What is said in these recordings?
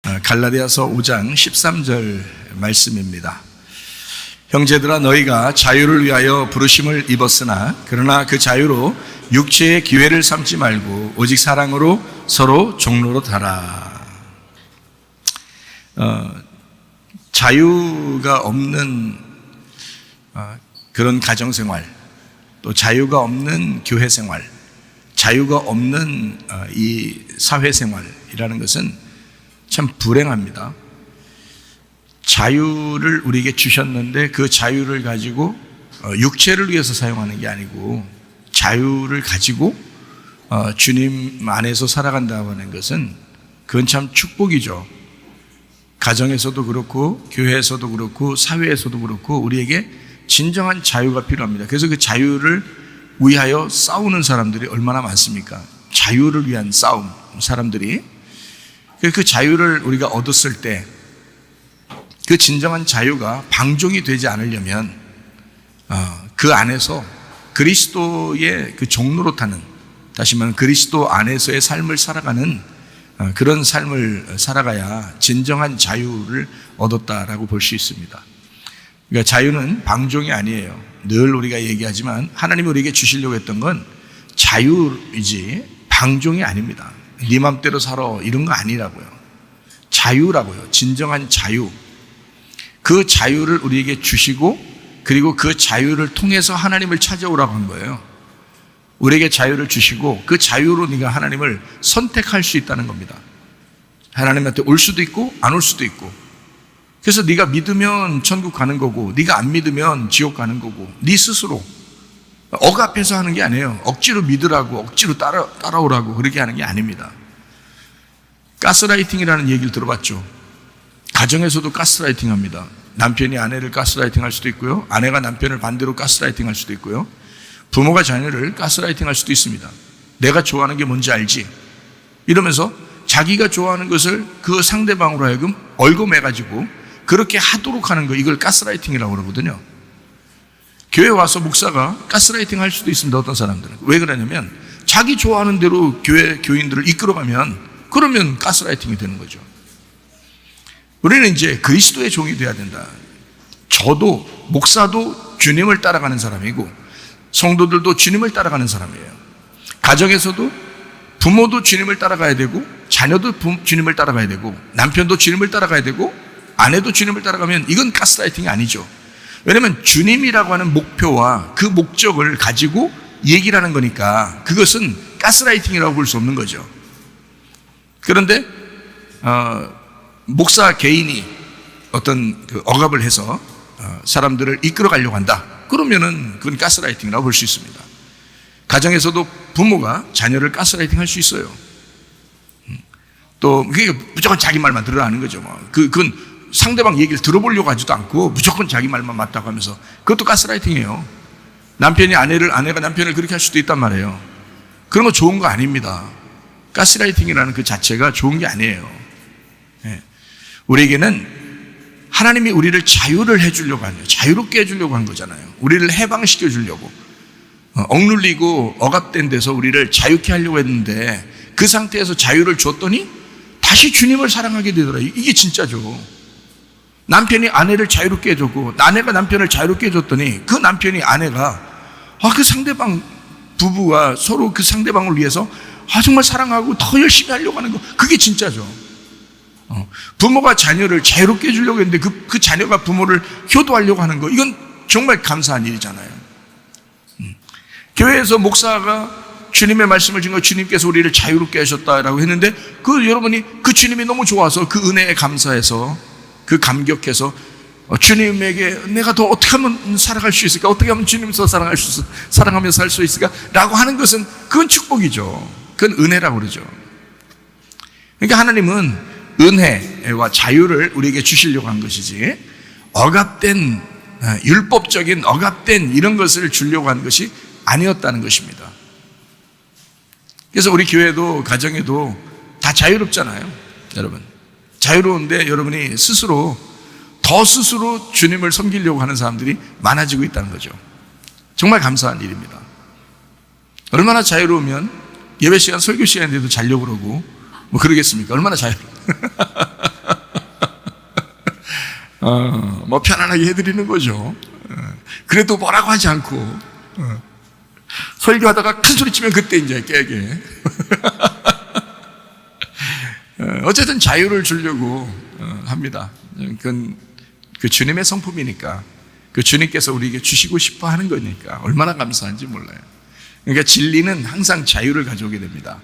갈라디아서 5장 13절 말씀입니다. 형제들아, 너희가 자유를 위하여 부르심을 입었으나 그러나 그 자유로 육체의 기회를 삼지 말고 오직 사랑으로 서로 종로로 달아. 자유가 없는 그런 가정생활, 또 자유가 없는 교회생활, 자유가 없는 이 사회생활이라는 것은 참 불행합니다. 자유를 우리에게 주셨는데 그 자유를 가지고 육체를 위해서 사용하는 게 아니고 자유를 가지고 주님 안에서 살아간다고 하는 것은 그건 참 축복이죠. 가정에서도 그렇고 교회에서도 그렇고 사회에서도 그렇고 우리에게 진정한 자유가 필요합니다. 그래서 그 자유를 위하여 싸우는 사람들이 얼마나 많습니까? 자유를 위한 싸움, 사람들이. 그 자유를 우리가 얻었을 때 그 진정한 자유가 방종이 되지 않으려면 그 안에서 그리스도의 그 종로로 타는, 다시 말하면 그리스도 안에서의 삶을 살아가는 그런 삶을 살아가야 진정한 자유를 얻었다라고 볼 수 있습니다. 그러니까 자유는 방종이 아니에요. 늘 우리가 얘기하지만 하나님이 우리에게 주시려고 했던 건 자유이지 방종이 아닙니다. 네 맘대로 살아 이런 거 아니라고요. 자유라고요. 진정한 자유. 그 자유를 우리에게 주시고 그리고 그 자유를 통해서 하나님을 찾아오라고 한 거예요. 우리에게 자유를 주시고 그 자유로 네가 하나님을 선택할 수 있다는 겁니다. 하나님한테 올 수도 있고 안 올 수도 있고. 그래서 네가 믿으면 천국 가는 거고 네가 안 믿으면 지옥 가는 거고, 네 스스로 억압해서 하는 게 아니에요. 억지로 믿으라고 억지로 따라오라고 그렇게 하는 게 아닙니다. 가스라이팅이라는 얘기를 들어봤죠. 가정에서도 가스라이팅 합니다. 남편이 아내를 가스라이팅 할 수도 있고요, 아내가 남편을 반대로 가스라이팅 할 수도 있고요, 부모가 자녀를 가스라이팅 할 수도 있습니다. 내가 좋아하는 게 뭔지 알지? 이러면서 자기가 좋아하는 것을 그 상대방으로 하여금 얽어매가지고 그렇게 하도록 하는 거, 이걸 가스라이팅이라고 그러거든요. 교회 와서 목사가 가스라이팅 할 수도 있습니다. 어떤 사람들은. 왜 그러냐면 자기 좋아하는 대로 교회 교인들을 이끌어가면 그러면 가스라이팅이 되는 거죠. 우리는 이제 그리스도의 종이 되어야 된다. 저도 목사도 주님을 따라가는 사람이고 성도들도 주님을 따라가는 사람이에요. 가정에서도 부모도 주님을 따라가야 되고 자녀도 주님을 따라가야 되고 남편도 주님을 따라가야 되고 아내도 주님을 따라가면 이건 가스라이팅이 아니죠. 왜냐하면 주님이라고 하는 목표와 그 목적을 가지고 얘기를 하는 거니까 그것은 가스라이팅이라고 볼 수 없는 거죠. 그런데 목사 개인이 어떤 그 억압을 해서 사람들을 이끌어 가려고 한다, 그러면은 그건 가스라이팅이라고 볼 수 있습니다. 가정에서도 부모가 자녀를 가스라이팅 할 수 있어요. 또 그게 무조건 자기 말만 들으라는 거죠. 그건 상대방 얘기를 들어보려고 하지도 않고 무조건 자기 말만 맞다고 하면서, 그것도 가스라이팅이에요. 남편이 아내가 남편을 그렇게 할 수도 있단 말이에요. 그런 거 좋은 거 아닙니다. 가스라이팅이라는 그 자체가 좋은 게 아니에요. 우리에게는 하나님이 우리를 자유를 해주려고 하는, 자유롭게 해주려고 한 거잖아요. 우리를 해방시켜 주려고, 억눌리고 억압된 데서 우리를 자유케 하려고 했는데 그 상태에서 자유를 줬더니 다시 주님을 사랑하게 되더라. 이게 진짜죠. 남편이 아내를 자유롭게 해줬고 아내가 남편을 자유롭게 해줬더니 그 남편이 아내가 그 상대방 부부가 서로 그 상대방을 위해서 정말 사랑하고 더 열심히 하려고 하는 거, 그게 진짜죠. 부모가 자녀를 자유롭게 해주려고 했는데 그 자녀가 부모를 효도하려고 하는 거, 이건 정말 감사한 일이잖아요. 교회에서 목사가 주님의 말씀을 준 거, 주님께서 우리를 자유롭게 하셨다라고 했는데 여러분이 그 주님이 너무 좋아서 그 은혜에 감사해서 그 감격해서 주님에게 내가 더 어떻게 하면 살아갈 수 있을까, 어떻게 하면 주님께서 사랑하며 살 수 있을까 라고 하는 것은 그건 축복이죠. 그건 은혜라고 그러죠. 그러니까 하나님은 은혜와 자유를 우리에게 주시려고 한 것이지 억압된, 율법적인 억압된 이런 것을 주려고 한 것이 아니었다는 것입니다. 그래서 우리 교회도 가정에도 다 자유롭잖아요. 여러분 자유로운데 여러분이 스스로 주님을 섬기려고 하는 사람들이 많아지고 있다는 거죠. 정말 감사한 일입니다. 얼마나 자유로우면 예배 시간 설교 시간인데도 자려고 그러고 그러겠습니까? 얼마나 자유로워. 뭐 편안하게 해드리는 거죠. 그래도 뭐라고 하지 않고, 설교하다가 큰 소리 치면 그때 이제 깨게. 어쨌든 자유를 주려고 합니다. 그건 그 주님의 성품이니까, 그 주님께서 우리에게 주시고 싶어 하는 거니까 얼마나 감사한지 몰라요. 그러니까 진리는 항상 자유를 가져오게 됩니다.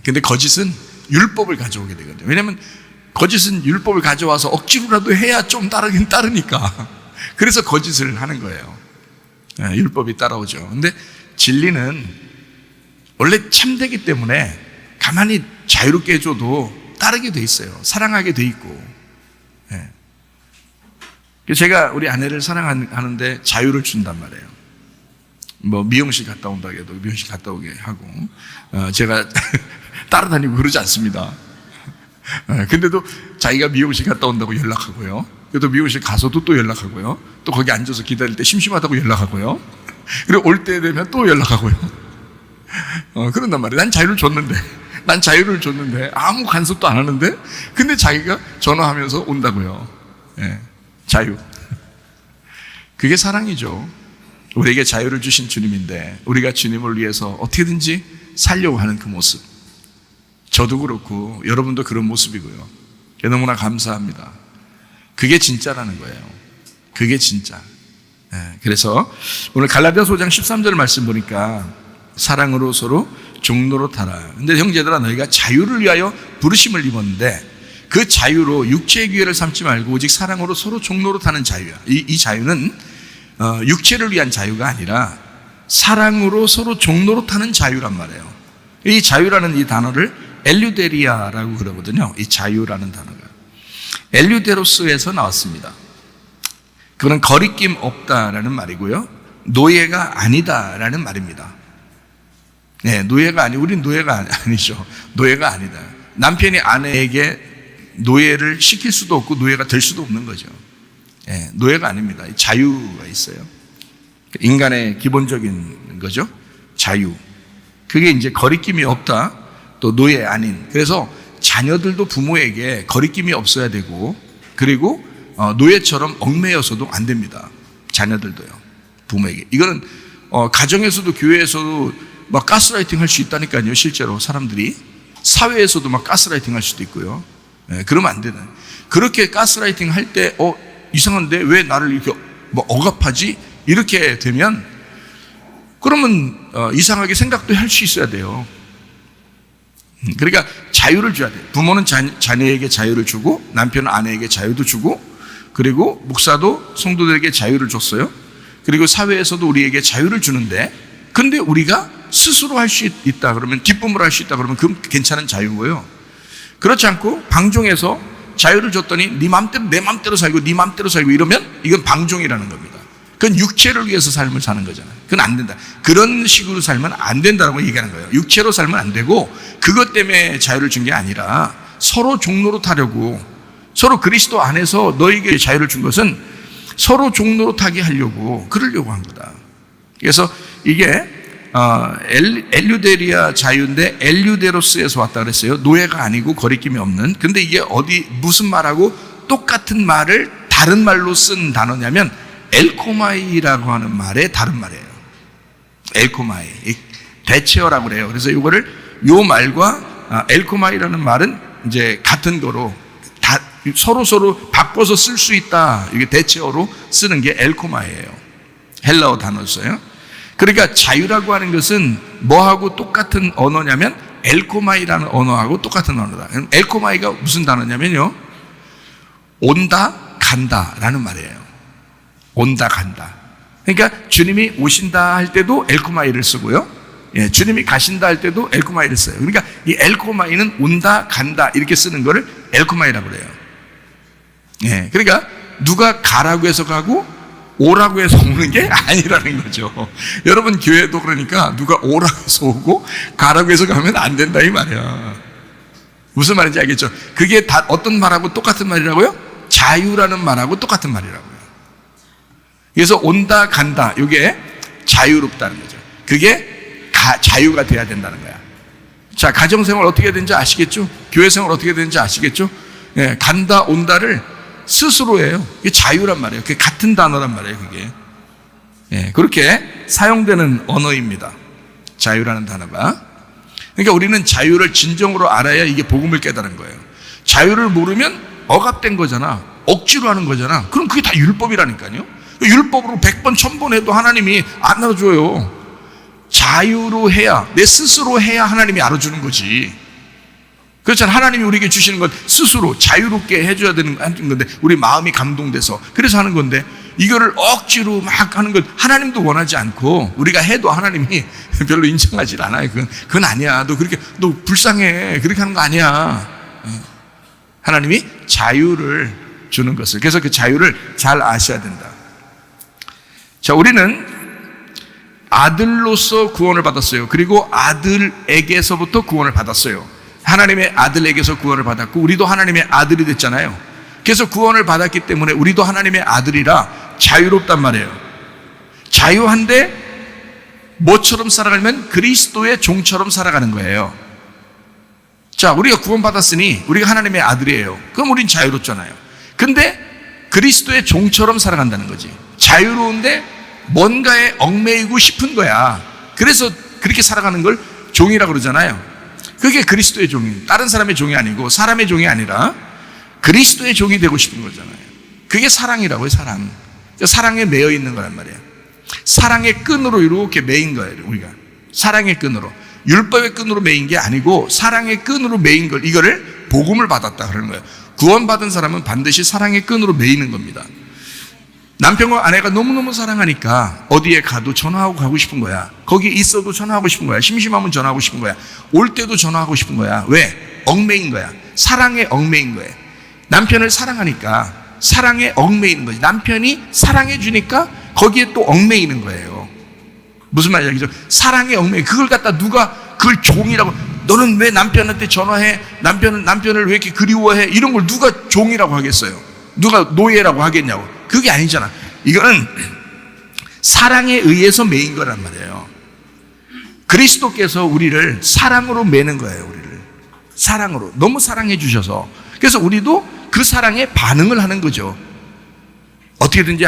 근데 거짓은 율법을 가져오게 되거든요. 왜냐하면 거짓은 율법을 가져와서 억지로라도 해야 좀 따르긴 따르니까. 그래서 거짓을 하는 거예요. 율법이 따라오죠. 근데 진리는 원래 참되기 때문에 가만히 자유롭게 해줘도 따르게 돼 있어요. 사랑하게 돼 있고. 제가 우리 아내를 사랑하는데 자유를 준단 말이에요. 뭐 미용실 갔다 온다고 해도 미용실 갔다 오게 하고, 제가 따라다니고 그러지 않습니다. 근데도 자기가 미용실 갔다 온다고 연락하고요. 그래도 미용실 가서도 또 연락하고요. 또 거기 앉아서 기다릴 때 심심하다고 연락하고요. 그리고 올 때 되면 또 연락하고요. 그런단 말이에요. 난 자유를 줬는데 아무 간섭도 안 하는데, 근데 자기가 전화하면서 온다고요. 자유. 그게 사랑이죠. 우리에게 자유를 주신 주님인데 우리가 주님을 위해서 어떻게든지 살려고 하는 그 모습, 저도 그렇고 여러분도 그런 모습이고요. 너무나 감사합니다. 그게 진짜라는 거예요. 그게 진짜. 그래서 오늘 갈라디아서 5장 13절 말씀 보니까 사랑으로 서로 종로로 타라. 근데 형제들아, 너희가 자유를 위하여 부르심을 입었는데 그 자유로 육체의 기회를 삼지 말고 오직 사랑으로 서로 종로로 타는 자유야. 이 자유는 육체를 위한 자유가 아니라 사랑으로 서로 종로로 타는 자유란 말이에요. 이 자유라는 이 단어를 엘류데리아라고 그러거든요. 이 자유라는 단어가 엘류데로스에서 나왔습니다. 그건 거리낌 없다라는 말이고요, 노예가 아니다라는 말입니다. 노예가 우린 노예가 아니죠. 노예가 아니다. 남편이 아내에게 노예를 시킬 수도 없고 노예가 될 수도 없는 거죠. 노예가 아닙니다. 자유가 있어요. 인간의 기본적인 거죠. 자유. 그게 이제 거리낌이 없다, 또 노예 아닌. 그래서 자녀들도 부모에게 거리낌이 없어야 되고, 그리고 노예처럼 얽매여서도 안 됩니다. 자녀들도요, 부모에게. 이거는 가정에서도 교회에서도 막 가스라이팅 할 수 있다니까요. 실제로 사람들이 사회에서도 막 가스라이팅 할 수도 있고요. 그러면 안 되는. 그렇게 가스라이팅 할 때 이상한데 왜 나를 이렇게 뭐 억압하지? 이렇게 되면 그러면 이상하게 생각도 할 수 있어야 돼요. 그러니까 자유를 줘야 돼요. 부모는 자녀에게 자유를 주고, 남편은 아내에게 자유도 주고, 그리고 목사도 성도들에게 자유를 줬어요. 그리고 사회에서도 우리에게 자유를 주는데, 근데 우리가 스스로 할 수 있다 그러면, 기쁨으로 할 수 있다 그러면 그건 괜찮은 자유인 거예요. 그렇지 않고 방종해서 자유를 줬더니 네 맘대로, 내 맘대로 살고 네 맘대로 살고 이러면 이건 방종이라는 겁니다. 그건 육체를 위해서 삶을 사는 거잖아요. 그건 안 된다. 그런 식으로 살면 안 된다고 얘기하는 거예요. 육체로 살면 안 되고, 그것 때문에 자유를 준 게 아니라 서로 종로로 타려고, 서로 그리스도 안에서 너에게 자유를 준 것은 서로 종로로 타게 하려고, 그러려고 한 거다. 그래서 이게 엘류데리아 자유인데 엘류데로스에서 왔다 그랬어요. 노예가 아니고 거리낌이 없는. 근데 이게 무슨 말하고 똑같은 말을 다른 말로 쓴 단어냐면 엘코마이라고 하는 말의 다른 말이에요. 엘코마이, 대체어라고 그래요. 그래서 이거를 요 말과 엘코마이라는 말은 이제 같은 거로 다 서로 바꿔서 쓸 수 있다. 이게 대체어로 쓰는 게 엘코마이예요. 헬라어 단어였어요. 그러니까 자유라고 하는 것은 뭐하고 똑같은 언어냐면 엘코마이라는 언어하고 똑같은 언어다. 엘코마이가 무슨 단어냐면요, 온다 간다라는 말이에요. 온다 간다. 그러니까 주님이 오신다 할 때도 엘코마이를 쓰고요, 주님이 가신다 할 때도 엘코마이를 써요. 그러니까 이 엘코마이는 온다 간다 이렇게 쓰는 거를 엘코마이라고 그래요. 그러니까 누가 가라고 해서 가고 오라고 해서 오는 게 아니라는 거죠. 여러분 교회도 그러니까 누가 오라고 해서 오고 가라고 해서 가면 안 된다 이 말이야. 무슨 말인지 알겠죠? 그게 다 어떤 말하고 똑같은 말이라고요? 자유라는 말하고 똑같은 말이라고요. 그래서 온다 간다, 이게 자유롭다는 거죠. 그게 자유가 돼야 된다는 거야. 자, 가정생활 어떻게 되는지 아시겠죠? 교회생활 어떻게 되는지 아시겠죠? 간다 온다를 스스로예요. 이게 자유란 말이에요. 그게 같은 단어란 말이에요. 그게. 예, 그렇게 사용되는 언어입니다. 자유라는 단어가. 그러니까 우리는 자유를 진정으로 알아야 이게 복음을 깨달은 거예요. 자유를 모르면 억압된 거잖아. 억지로 하는 거잖아. 그럼 그게 다 율법이라니까요. 율법으로 100번 1000번 해도 하나님이 안 알아줘요. 자유로 해야, 내 스스로 해야 하나님이 알아주는 거지. 그렇잖아. 하나님이 우리에게 주시는 건 스스로 자유롭게 해줘야 되는 건데, 우리 마음이 감동돼서 그래서 하는 건데, 이거를 억지로 막 하는 건 하나님도 원하지 않고, 우리가 해도 하나님이 별로 인정하지 않아요. 그건 아니야. 너 불쌍해. 그렇게 하는 거 아니야. 하나님이 자유를 주는 것을. 그래서 그 자유를 잘 아셔야 된다. 자, 우리는 아들로서 구원을 받았어요. 그리고 아들에게서부터 구원을 받았어요. 하나님의 아들에게서 구원을 받았고, 우리도 하나님의 아들이 됐잖아요. 그래서 구원을 받았기 때문에 우리도 하나님의 아들이라 자유롭단 말이에요. 자유한데 뭐처럼 살아가면 그리스도의 종처럼 살아가는 거예요. 자, 우리가 구원받았으니 우리가 하나님의 아들이에요. 그럼 우린 자유롭잖아요. 근데 그리스도의 종처럼 살아간다는 거지. 자유로운데 뭔가에 얽매이고 싶은 거야. 그래서 그렇게 살아가는 걸 종이라고 그러잖아요. 그게 그리스도의 종이, 다른 사람의 종이 아니고 사람의 종이 아니라 그리스도의 종이 되고 싶은 거잖아요. 그게 사랑이라고요. 사랑. 사랑에 매여 있는 거란 말이에요. 사랑의 끈으로 이렇게 매인 거예요. 우리가 사랑의 끈으로, 율법의 끈으로 매인 게 아니고 사랑의 끈으로 매인 걸, 이거를 복음을 받았다 그러는 거예요. 구원받은 사람은 반드시 사랑의 끈으로 매이는 겁니다. 남편과 아내가 너무너무 사랑하니까 어디에 가도 전화하고 가고 싶은 거야. 거기 있어도 전화하고 싶은 거야. 심심하면 전화하고 싶은 거야. 올 때도 전화하고 싶은 거야. 왜? 얽매인 거야. 사랑에 얽매인 거예요. 남편을 사랑하니까 사랑에 얽매이는 거지. 남편이 사랑해 주니까 거기에 또 얽매이는 거예요. 무슨 말이죠? 사랑에 얽매이. 그걸 갖다 누가 그걸 종이라고, 너는 왜 남편한테 전화해? 남편을 왜 이렇게 그리워해? 이런 걸 누가 종이라고 하겠어요? 누가 노예라고 하겠냐고. 그게 아니잖아. 이거는 사랑에 의해서 매인 거란 말이에요. 그리스도께서 우리를 사랑으로 매는 거예요. 우리를 사랑으로 너무 사랑해 주셔서, 그래서 우리도 그 사랑에 반응을 하는 거죠. 어떻게든지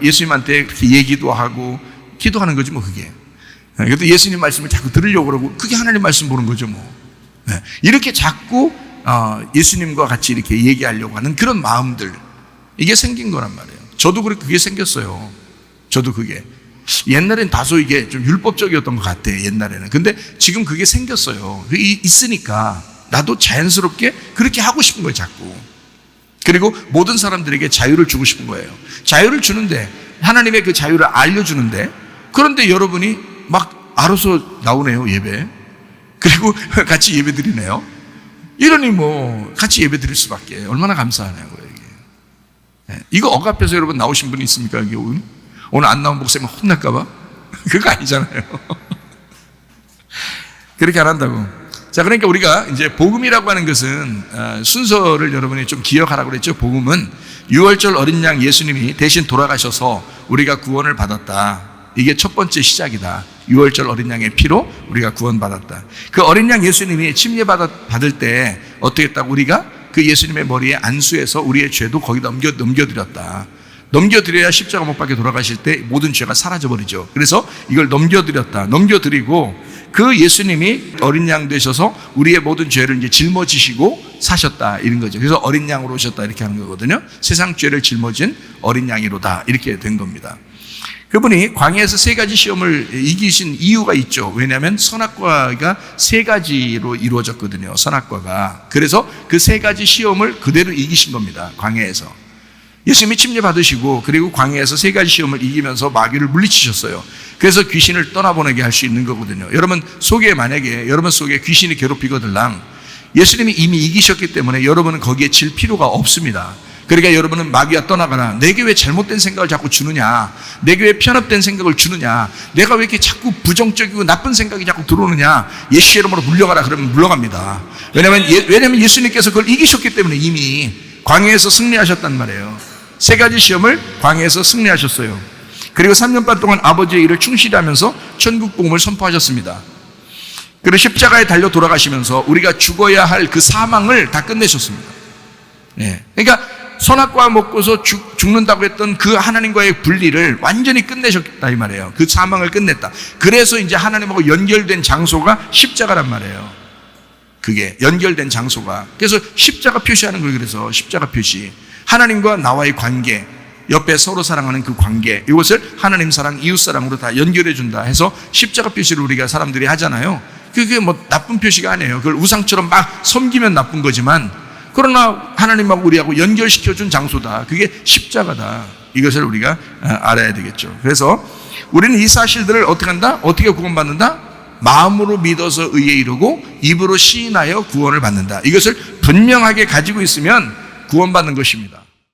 예수님한테 그렇게 얘기도 하고 기도하는 거지 뭐. 그게 그래도 예수님 말씀을 자꾸 들으려고 그러고, 그게 하나님 말씀 보는 거죠 뭐. 이렇게 자꾸 예수님과 같이 이렇게 얘기하려고 하는 그런 마음들, 이게 생긴 거란 말이에요. 저도 그게 생겼어요. 저도 그게 옛날엔 다소 이게 좀 율법적이었던 것 같아, 옛날에는. 근데 지금 그게 생겼어요. 그게 있으니까 나도 자연스럽게 그렇게 하고 싶은 거예요, 자꾸. 그리고 모든 사람들에게 자유를 주고 싶은 거예요. 자유를 주는데, 하나님의 그 자유를 알려주는데, 그런데 여러분이 막 알아서 나오네요, 예배. 그리고 같이 예배 드리네요. 이러니 뭐 같이 예배 드릴 수밖에. 얼마나 감사하냐고요, 이게. 이거 억압해서 여러분 나오신 분이 있습니까? 여기 오늘 안 나온 목사님 혼날까봐? 그거 아니잖아요. 그렇게 안 한다고. 자, 그러니까 우리가 이제 복음이라고 하는 것은 순서를 여러분이 좀 기억하라고 그랬죠. 복음은 유월절 어린 양 예수님이 대신 돌아가셔서 우리가 구원을 받았다. 이게 첫 번째 시작이다. 유월절 어린 양의 피로 우리가 구원받았다. 그 어린 양 예수님이 침례 받을 때 어떻게 했다고? 우리가 그 예수님의 머리에 안수해서 우리의 죄도 거기다 넘겨드렸다. 넘겨드려야 십자가 못 박혀 돌아가실 때 모든 죄가 사라져버리죠. 그래서 이걸 넘겨드렸다. 넘겨드리고 그 예수님이 어린 양 되셔서 우리의 모든 죄를 이제 짊어지시고 사셨다, 이런 거죠. 그래서 어린 양으로 오셨다, 이렇게 하는 거거든요. 세상 죄를 짊어진 어린 양이로다, 이렇게 된 겁니다. 그분이 광야에서 3가지 시험을 이기신 이유가 있죠. 왜냐하면 선악과가 3가지로 이루어졌거든요. 선악과가. 그래서 그 3가지 시험을 그대로 이기신 겁니다. 광야에서. 예수님이 침례 받으시고, 그리고 광야에서 3가지 시험을 이기면서 마귀를 물리치셨어요. 그래서 귀신을 떠나보내게 할 수 있는 거거든요. 여러분 속에, 만약에 여러분 속에 귀신이 괴롭히거들랑 예수님이 이미 이기셨기 때문에 여러분은 거기에 질 필요가 없습니다. 그러니까 여러분은 마귀야 떠나가라. 내게 왜 잘못된 생각을 자꾸 주느냐? 내게 왜 편협된 생각을 주느냐? 내가 왜 이렇게 자꾸 부정적이고 나쁜 생각이 자꾸 들어오느냐? 예수의 이름으로 물러가라. 그러면 물러갑니다. 왜냐면 예수님께서 그걸 이기셨기 때문에 이미 광야에서 승리하셨단 말이에요. 3가지 시험을 광야에서 승리하셨어요. 그리고 3년 반 동안 아버지의 일을 충실히 하면서 천국 복음을 선포하셨습니다. 그리고 십자가에 달려 돌아가시면서 우리가 죽어야 할 그 사망을 다 끝내셨습니다. 그러니까 선악과 먹고서 죽는다고 했던 그 하나님과의 분리를 완전히 끝내셨다 이 말이에요. 그 사망을 끝냈다. 그래서 이제 하나님하고 연결된 장소가 십자가란 말이에요. 그게 연결된 장소가. 그래서 십자가 표시하는 거예요. 그래서 십자가 표시. 하나님과 나와의 관계, 옆에 서로 사랑하는 그 관계, 이것을 하나님 사랑, 이웃 사랑으로 다 연결해 준다 해서 십자가 표시를 우리가 사람들이 하잖아요. 그게 뭐 나쁜 표시가 아니에요. 그걸 우상처럼 막 섬기면 나쁜 거지만, 그러나 하나님하고 우리하고 연결시켜 준 장소다. 그게 십자가다. 이것을 우리가 알아야 되겠죠. 그래서 우리는 이 사실들을 어떻게 한다? 어떻게 구원받는다? 마음으로 믿어서 의에 이르고 입으로 시인하여 구원을 받는다. 이것을 분명하게 가지고 있으면 구원받는 것입니다.